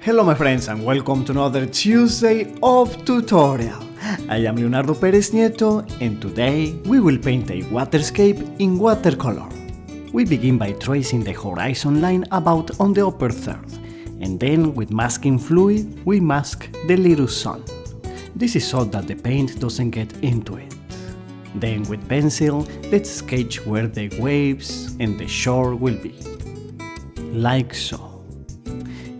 Hello my friends and welcome to another Tuesday of tutorial. I am Leonardo Pereznieto and today we will paint a waterscape in watercolor. We begin by tracing the horizon line about on the upper third, and then with masking fluid we mask the little sun. This is so that the paint doesn't get into it. Then with pencil, let's sketch where the waves and the shore will be. Like so.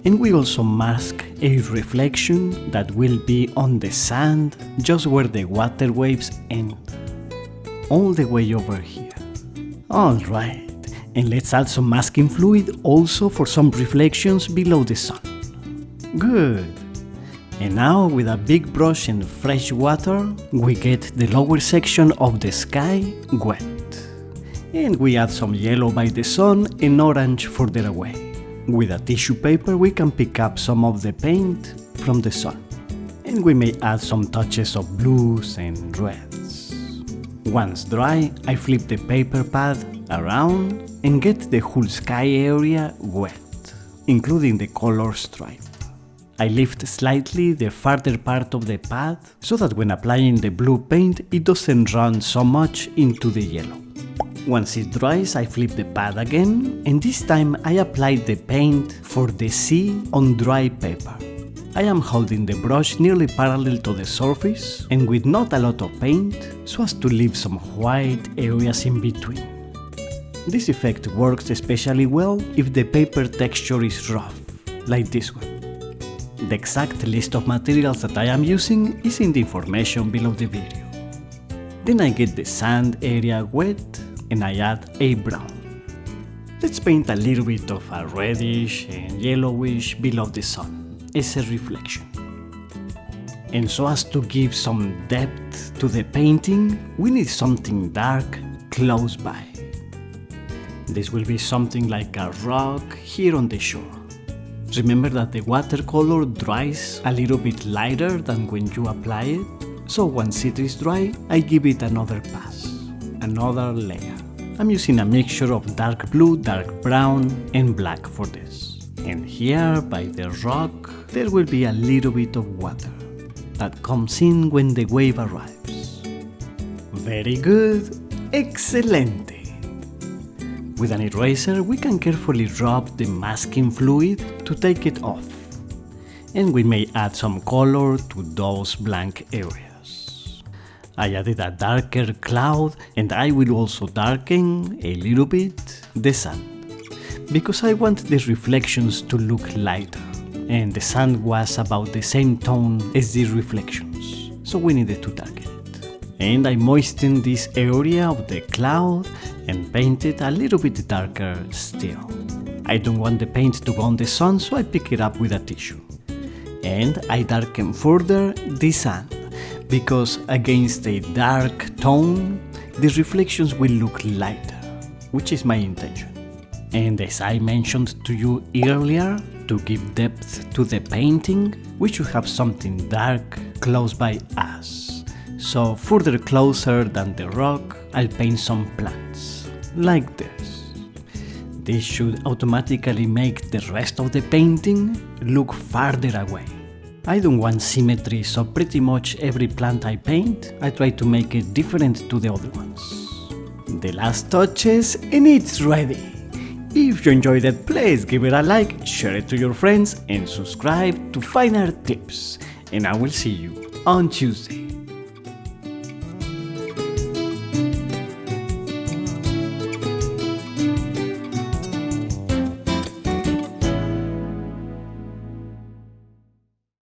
And we also mask a reflection that will be on the sand just where the water waves end. All the way over here. Alright, and let's add some masking fluid also for some reflections below the sun. Good. And now with a big brush and fresh water, we get the lower section of the sky wet. And we add some yellow by the sun and orange further away. With a tissue paper we can pick up some of the paint from the sun. And we may add some touches of blues and reds. Once dry, I flip the paper pad around and get the whole sky area wet, including the color stripe. I lift slightly the farther part of the pad so that when applying the blue paint it doesn't run so much into the yellow. Once it dries, I flip the pad again, and this time I apply the paint for the sea on dry paper. I am holding the brush nearly parallel to the surface and with not a lot of paint, so as to leave some white areas in between. This effect works especially well if the paper texture is rough, like this one. The exact list of materials that I am using is in the information below the video. Then I get the sand area wet and I add a brown. Let's paint a little bit of a reddish and yellowish below the sun as a reflection. And so as to give some depth to the painting, we need something dark close by. This will be something like a rock here on the shore. Remember that the watercolor dries a little bit lighter than when you apply it, so once it is dry, I give it another pass, another layer. I'm using a mixture of dark blue, dark brown and black for this. And here, by the rock, there will be a little bit of water that comes in when the wave arrives. Very good, excelente! With an eraser, we can carefully rub the masking fluid to take it off. And we may add some color to those blank areas. I added a darker cloud and I will also darken a little bit the sand, because I want the reflections to look lighter, and the sand was about the same tone as the reflections, so we needed to darken it. And I moistened this area of the cloud and painted a little bit darker still. I don't want the paint to go on the sun, so I pick it up with a tissue. And I darken further the sand, because against a dark tone, the reflections will look lighter, which is my intention. And as I mentioned to you earlier, to give depth to the painting, we should have something dark close by us. So further closer than the rock, I'll paint some plants, like this. This should automatically make the rest of the painting look farther away. I don't want symmetry, so pretty much every plant I paint, I try to make it different to the other ones. The last touches and it's ready! If you enjoyed it, please give it a like, share it to your friends and subscribe to find our tips. And I will see you on Tuesday.